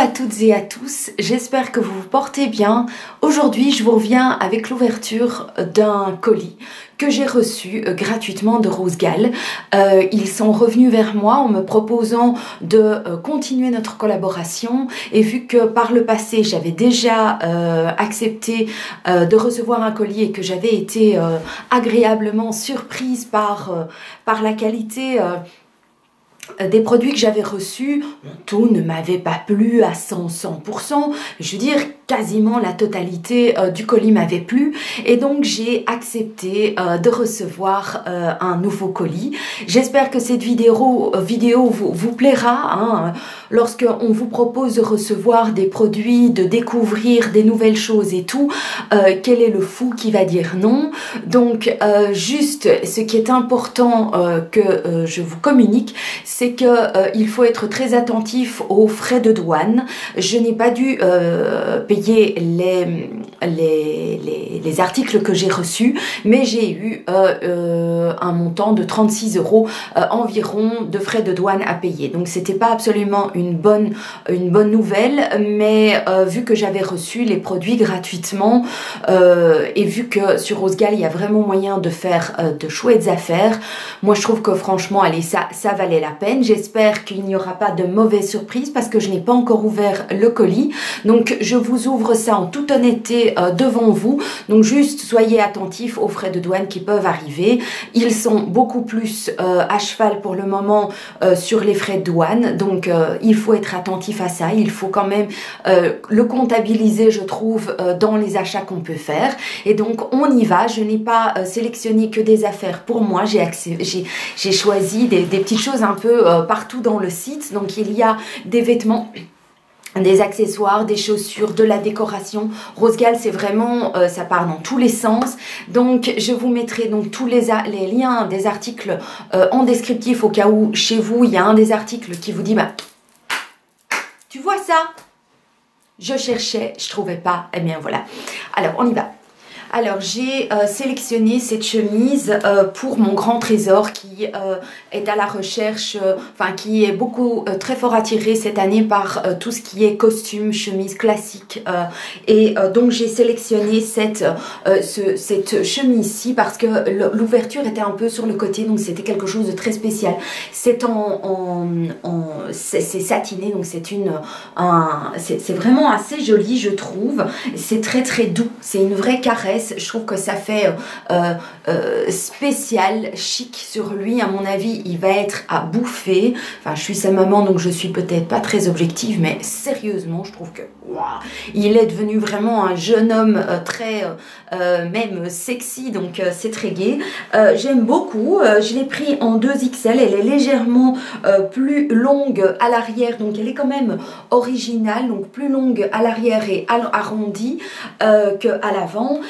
à toutes et à tous, j'espère que vous vous portez bien. Aujourd'hui, je vous reviens avec l'ouverture d'un colis que j'ai reçu gratuitement de Rosegall. Ils sont revenus vers moi en me proposant de continuer notre collaboration, et vu que par le passé j'avais déjà accepté de recevoir un colis et que j'avais été agréablement surprise par la qualité des produits que j'avais reçus, tout ne m'avait pas plu à 100%. Je veux dire, quasiment la totalité du colis m'avait plu, et donc j'ai accepté de recevoir un nouveau colis. J'espère que cette vidéo vous plaira, hein, lorsque on vous propose de recevoir des produits, de découvrir des nouvelles choses et tout. Quel est le fou qui va dire non? Donc juste ce qui est important que je vous communique, c'est que il faut être très attentif aux frais de douane. Je n'ai pas dû payer les articles que j'ai reçus, mais j'ai eu un montant de 36 € environ de frais de douane à payer. Donc c'était pas absolument une bonne nouvelle, mais vu que j'avais reçu les produits gratuitement et vu que sur Rosegall il y a vraiment moyen de faire de chouettes affaires, moi je trouve que franchement, allez, ça valait la peine. J'espère qu'il n'y aura pas de mauvaises surprises parce que je n'ai pas encore ouvert le colis, donc je vous ouvre ça en toute honnêteté devant vous. Donc juste soyez attentifs aux frais de douane qui peuvent arriver. Ils sont beaucoup plus à cheval pour le moment sur les frais de douane, donc il faut être attentif à ça. Il faut quand même le comptabiliser, je trouve, dans les achats qu'on peut faire. Et donc on y va. Je n'ai pas sélectionné que des affaires pour moi. J'ai choisi des petites choses un peu partout dans le site. Donc il y a des vêtements, des accessoires, des chaussures, de la décoration. Rosegall, c'est vraiment, ça part dans tous les sens. Donc je vous mettrai donc tous les liens des articles en descriptif, au cas où chez vous il y a un des articles qui vous dit bah tu vois ça, je cherchais, je trouvais pas, et bien voilà. Alors on y va. Alors j'ai sélectionné cette chemise pour mon grand trésor qui est à la recherche, enfin qui est très fort attiré cette année par tout ce qui est costume, chemise classique, et donc j'ai sélectionné cette chemise-ci parce que l'ouverture était un peu sur le côté, donc c'était quelque chose de très spécial. C'est c'est satiné, donc c'est vraiment assez joli, je trouve. C'est très doux, c'est une vraie caresse. Je trouve que ça fait spécial, chic sur lui. À mon avis, il va être à bouffer. Enfin, je suis sa maman, donc je suis peut-être pas très objective, mais sérieusement, je trouve que wow, il est devenu vraiment un jeune homme très même sexy, donc c'est très gai. J'aime beaucoup. Je l'ai pris en 2XL. Elle est légèrement plus longue à l'arrière, donc elle est quand même originale, donc plus longue à l'arrière et arrondie qu'à l'avant.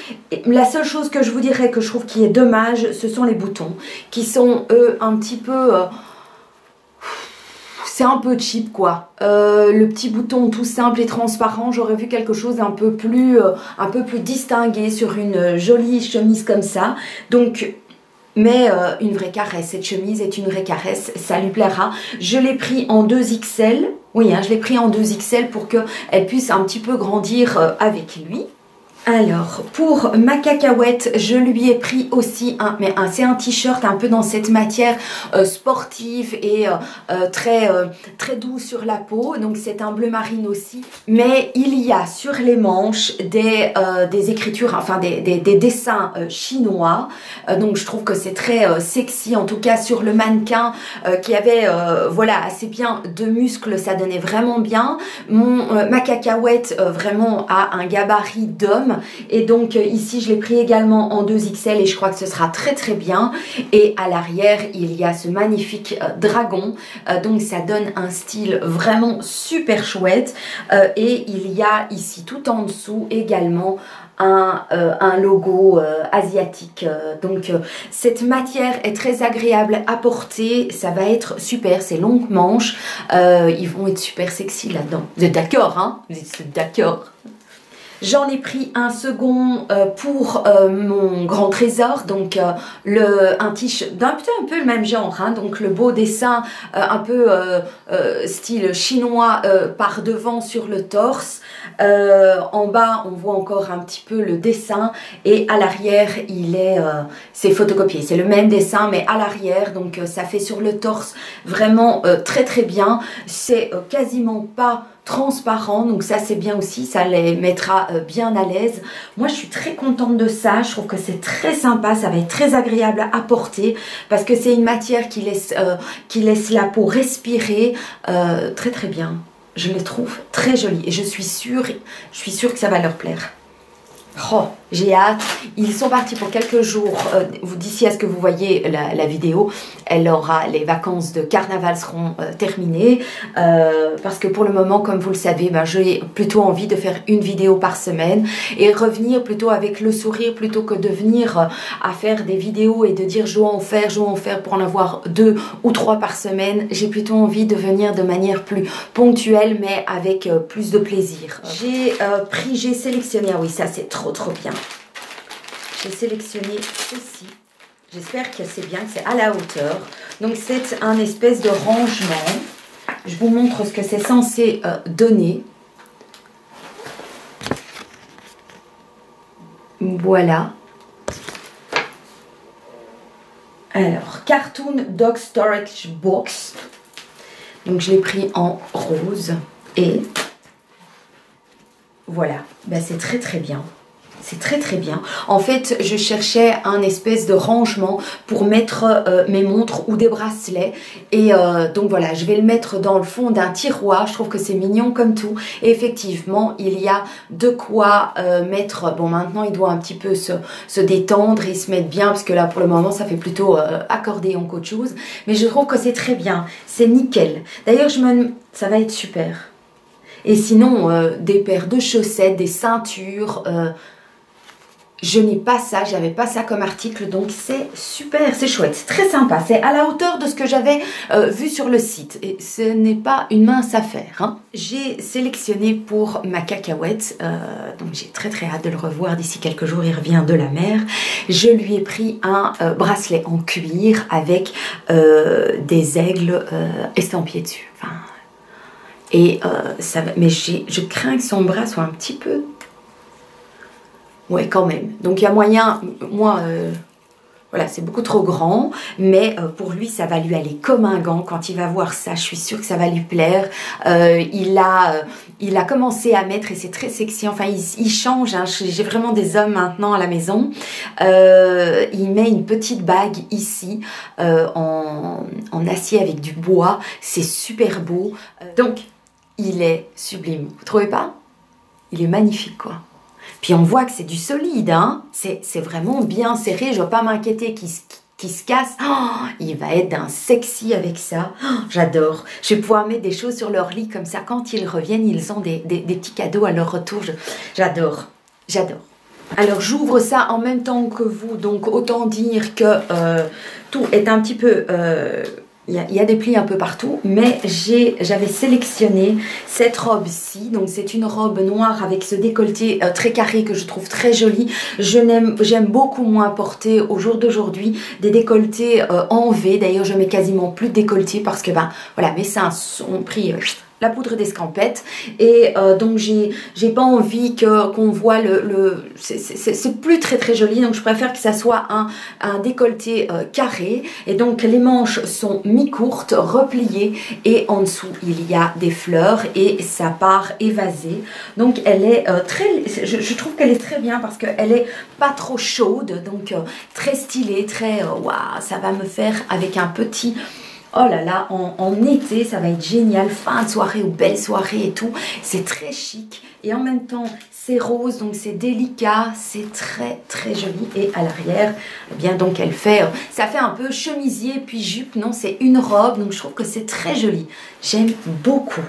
La seule chose que je vous dirais que je trouve qui est dommage, ce sont les boutons qui sont eux un petit peu c'est un peu cheap quoi. Le petit bouton tout simple et transparent, j'aurais vu quelque chose un peu plus distingué sur une jolie chemise comme ça. Donc mais une vraie caresse, cette chemise est une vraie caresse, ça lui plaira. Je l'ai pris en 2XL, oui hein, je l'ai pris en 2XL pour qu'elle puisse un petit peu grandir avec lui. Alors, pour ma cacahuète, je lui ai pris aussi c'est un t-shirt un peu dans cette matière sportive et très doux sur la peau. Donc c'est un bleu marine aussi. Mais il y a sur les manches des écritures, enfin des dessins chinois. Donc je trouve que c'est très sexy, en tout cas sur le mannequin qui avait voilà assez bien de muscles, ça donnait vraiment bien. Ma cacahuète vraiment a un gabarit d'homme. Et donc ici je l'ai pris également en 2XL et je crois que ce sera très bien. Et à l'arrière il y a ce magnifique dragon, donc ça donne un style vraiment super chouette. Et il y a ici tout en dessous également un logo asiatique. Donc cette matière est très agréable à porter, ça va être super, ces longues manches, ils vont être super sexy là-dedans. Vous êtes d'accord hein? Vous êtes d'accord? J'en ai pris un second pour mon grand trésor, donc un t-shirt d'un un peu le même genre, hein, donc le beau dessin un peu style chinois par devant sur le torse. En bas on voit encore un petit peu le dessin et à l'arrière c'est photocopié, c'est le même dessin mais à l'arrière, donc ça fait sur le torse vraiment très très bien. C'est quasiment pas transparent, donc ça c'est bien aussi, ça les mettra bien à l'aise. Moi je suis très contente de ça, je trouve que c'est très sympa, ça va être très agréable à porter parce que c'est une matière qui laisse la peau respirer très très bien. Je les trouve très jolies et je suis sûre que ça va leur plaire. Oh, j'ai hâte. Ils sont partis pour quelques jours. D'ici à ce que vous voyez la vidéo, les vacances de carnaval seront terminées. Parce que pour le moment, comme vous le savez, j'ai plutôt envie de faire une vidéo par semaine et revenir plutôt avec le sourire plutôt que de venir à faire des vidéos et de dire je dois en faire pour en avoir 2 ou 3 par semaine. J'ai plutôt envie de venir de manière plus ponctuelle mais avec plus de plaisir. J'ai sélectionné, ah oui ça c'est trop bien. J'ai sélectionné ceci. J'espère que c'est bien, que c'est à la hauteur. Donc c'est un espèce de rangement. Je vous montre ce que c'est censé donner. Voilà. Alors, Cartoon Dog Storage Box. Donc je l'ai pris en rose. Et voilà, c'est très bien. C'est très bien. En fait, je cherchais un espèce de rangement pour mettre mes montres ou des bracelets. Et donc voilà, je vais le mettre dans le fond d'un tiroir. Je trouve que c'est mignon comme tout. Et effectivement, il y a de quoi mettre... Bon, maintenant, il doit un petit peu se détendre et se mettre bien. Parce que là, pour le moment, ça fait plutôt accordéon qu'autre chose. Mais je trouve que c'est très bien. C'est nickel. D'ailleurs, ça va être super. Et sinon, des paires de chaussettes, des ceintures... je n'ai pas ça, j'avais pas ça comme article, donc c'est super, c'est chouette, c'est très sympa, c'est à la hauteur de ce que j'avais vu sur le site et ce n'est pas une mince affaire, hein. J'ai sélectionné pour ma cacahuète, donc j'ai très hâte de le revoir d'ici quelques jours, il revient de la mer. Je lui ai pris un bracelet en cuir avec des aigles estampillés dessus, enfin, et ça va, mais je crains que son bras soit un petit peu... Ouais, quand même. Donc il y a moyen, moi, voilà, c'est beaucoup trop grand, mais pour lui, ça va lui aller comme un gant. Quand il va voir ça, je suis sûre que ça va lui plaire. Il a commencé à mettre, et c'est très sexy, enfin, il change, hein. J'ai vraiment des hommes maintenant à la maison. Il met une petite bague ici, en acier avec du bois. C'est super beau. Donc, il est sublime. Vous trouvez pas? Il est magnifique, quoi. Puis on voit que c'est du solide, hein. C'est vraiment bien serré, je ne vais pas m'inquiéter qu'il se casse. Oh, il va être d'un sexy avec ça. Oh, j'adore. Je vais pouvoir mettre des choses sur leur lit comme ça. Quand ils reviennent, ils ont des petits cadeaux à leur retour. J'adore. Alors j'ouvre ça en même temps que vous, donc autant dire que tout est un petit peu... il y a des plis un peu partout, mais j'avais sélectionné cette robe-ci. Donc c'est une robe noire avec ce décolleté très carré que je trouve très joli. J'aime beaucoup moins porter au jour d'aujourd'hui des décolletés en V. D'ailleurs je mets quasiment plus de décolleté parce que voilà, mes seins ont pris... la poudre d'escampette et donc j'ai pas envie qu'on voit c'est plus très joli, donc je préfère que ça soit un décolleté carré et donc les manches sont mi-courtes, repliées et en dessous il y a des fleurs et ça part évasé, donc elle est je trouve qu'elle est très bien parce qu'elle est pas trop chaude, donc très stylée, très waouh, ça va me faire avec un petit... Oh là là, en été, ça va être génial, fin de soirée ou belle soirée et tout. C'est très chic et en même temps, c'est rose, donc c'est délicat, c'est très joli. Et à l'arrière, eh bien donc elle fait, ça fait un peu chemisier puis jupe, non, c'est une robe, donc je trouve que c'est très joli. J'aime beaucoup.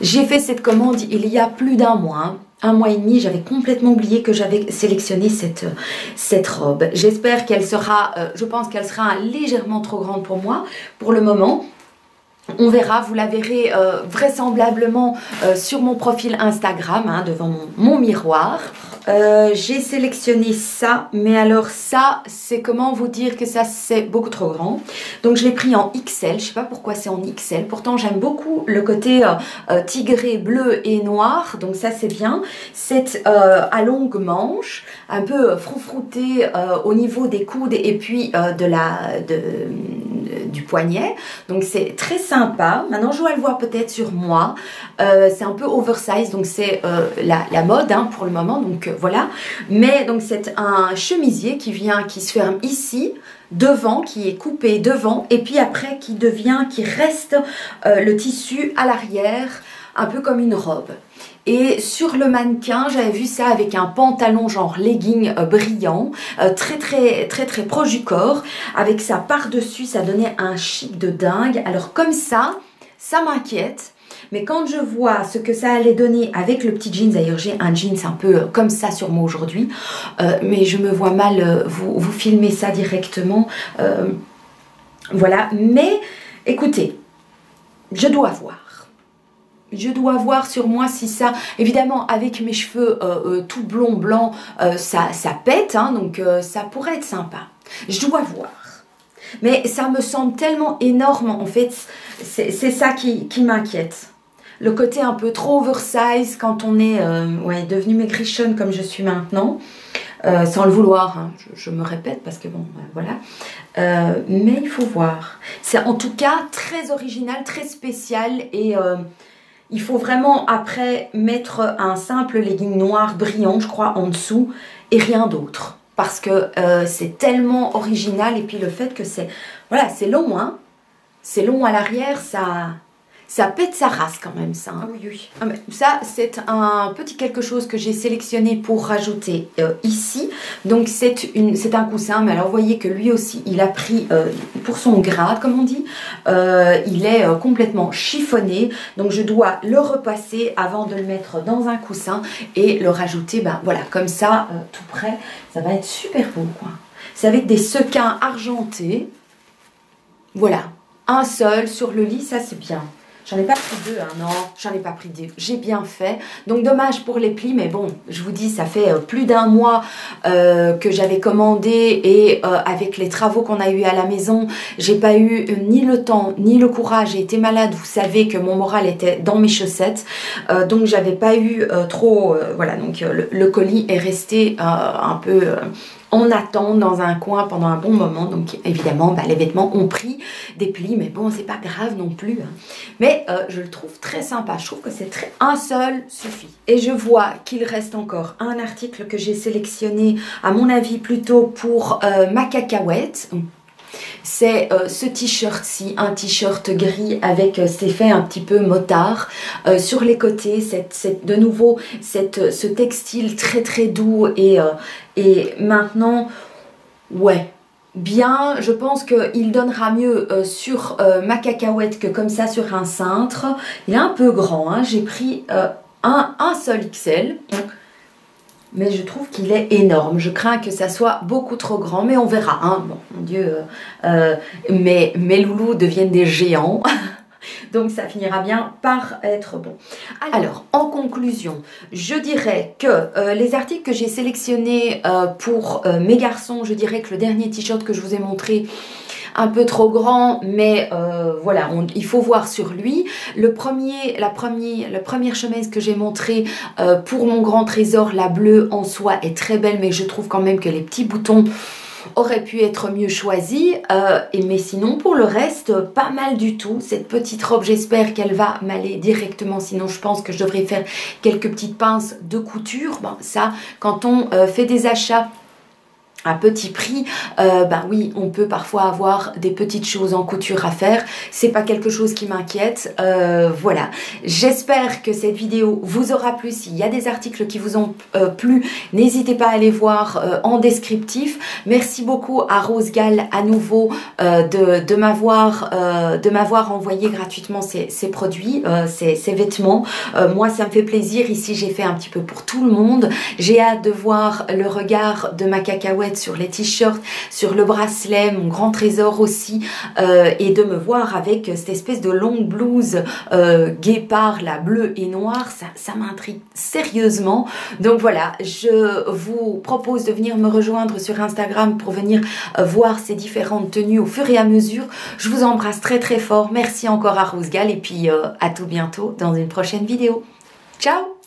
J'ai fait cette commande il y a plus d'un mois, hein. 1 mois et demi, j'avais complètement oublié que j'avais sélectionné cette robe. J'espère qu'elle sera, je pense qu'elle sera légèrement trop grande pour moi pour le moment. On verra, vous la verrez vraisemblablement sur mon profil Instagram, hein, devant mon miroir. J'ai sélectionné ça, mais alors ça, c'est comment vous dire que ça c'est beaucoup trop grand. Donc je l'ai pris en XL, je sais pas pourquoi c'est en XL, pourtant j'aime beaucoup le côté tigré, bleu et noir, donc ça c'est bien. C'est à longue manche, un peu froufrouté au niveau des coudes et puis du poignet, donc c'est très sympa. Maintenant je dois le voir peut-être sur moi, c'est un peu oversize, donc c'est la mode hein, pour le moment, donc voilà. Mais donc c'est un chemisier qui se ferme ici devant, qui est coupé devant, et puis après qui reste le tissu à l'arrière, un peu comme une robe. Et sur le mannequin, j'avais vu ça avec un pantalon genre legging brillant, très proche du corps. Avec ça par-dessus, ça donnait un chic de dingue. Alors comme ça m'inquiète. Mais quand je vois ce que ça allait donner avec le petit jeans, d'ailleurs j'ai un jeans un peu comme ça sur moi aujourd'hui, mais je me vois mal vous filmer ça directement. Voilà, mais écoutez, je dois voir. Je dois voir sur moi si ça, évidemment avec mes cheveux tout blond, blanc, ça pète, hein, donc ça pourrait être sympa. Je dois voir. Mais ça me semble tellement énorme en fait, c'est ça qui m'inquiète. Le côté un peu trop oversize quand on est devenu maigrichonne comme je suis maintenant. Sans le vouloir, hein, je me répète parce que bon, voilà. Mais il faut voir. C'est en tout cas très original, très spécial et... il faut vraiment après mettre un simple legging noir brillant, je crois, en dessous et rien d'autre. Parce que c'est tellement original et puis le fait que c'est... Voilà, c'est long, hein. C'est long à l'arrière, ça pète sa race quand même, ça. Hein. Oui, oui. Ah, ça, c'est un petit quelque chose que j'ai sélectionné pour rajouter ici. Donc, c'est un coussin, mais alors vous voyez que lui aussi, il a pris pour son grade, comme on dit. Il est complètement chiffonné. Donc, je dois le repasser avant de le mettre dans un coussin et le rajouter, ben voilà, comme ça, tout près. Ça va être super beau, quoi. C'est avec des sequins argentés. Voilà, un seul sur le lit, ça c'est bien. J'en ai pas pris deux, hein, non, j'en ai pas pris deux. J'ai bien fait. Donc dommage pour les plis, mais bon, je vous dis, ça fait plus d'un mois que j'avais commandé et avec les travaux qu'on a eu à la maison, j'ai pas eu ni le temps ni le courage. J'ai été malade, vous savez que mon moral était dans mes chaussettes, donc j'avais pas eu trop. Voilà, donc le colis est resté un peu. En attente dans un coin pendant un bon moment. Donc évidemment, bah, les vêtements ont pris des plis, mais bon, c'est pas grave non plus. Hein. Mais je le trouve très sympa. Je trouve que c'est un seul suffit. Et je vois qu'il reste encore un article que j'ai sélectionné, à mon avis, plutôt pour ma cacahuète. C'est ce t-shirt-ci, un t-shirt gris avec cet effet un petit peu motard. Sur les côtés, de nouveau, ce textile très doux et maintenant, ouais, bien, je pense qu'il donnera mieux sur ma cacahuète que comme ça sur un cintre. Il est un peu grand, hein. J'ai pris un seul XL. Mais je trouve qu'il est énorme. Je crains que ça soit beaucoup trop grand, mais on verra. Hein. Bon, mon Dieu, mes loulous deviennent des géants. Donc ça finira bien par être bon. Alors, en conclusion, je dirais que les articles que j'ai sélectionnés pour mes garçons, je dirais que le dernier t-shirt que je vous ai montré, un peu trop grand, mais voilà, il faut voir sur lui. La première chemise que j'ai montrée pour mon grand trésor, la bleue en soie, est très belle, mais je trouve quand même que les petits boutons auraient pu être mieux choisis. Mais sinon, pour le reste, pas mal du tout. Cette petite robe, j'espère qu'elle va m'aller directement. Sinon, je pense que je devrais faire quelques petites pinces de couture. Bon, ça, quand on fait des achats à petit prix, ben oui, on peut parfois avoir des petites choses en couture à faire. C'est pas quelque chose qui m'inquiète. Voilà. J'espère que cette vidéo vous aura plu. S'il y a des articles qui vous ont plu, n'hésitez pas à aller voir en descriptif. Merci beaucoup à Rose Gall à nouveau de m'avoir envoyé gratuitement ces produits, ces vêtements. Moi, ça me fait plaisir. Ici, j'ai fait un petit peu pour tout le monde. J'ai hâte de voir le regard de ma cacahuète mettre sur les t-shirts, sur le bracelet, mon grand trésor aussi, et de me voir avec cette espèce de longue blouse guépard, là, bleu et noir, ça m'intrigue sérieusement. Donc voilà, je vous propose de venir me rejoindre sur Instagram pour venir voir ces différentes tenues au fur et à mesure. Je vous embrasse très très fort, merci encore à Rose Gall et puis à tout bientôt dans une prochaine vidéo. Ciao!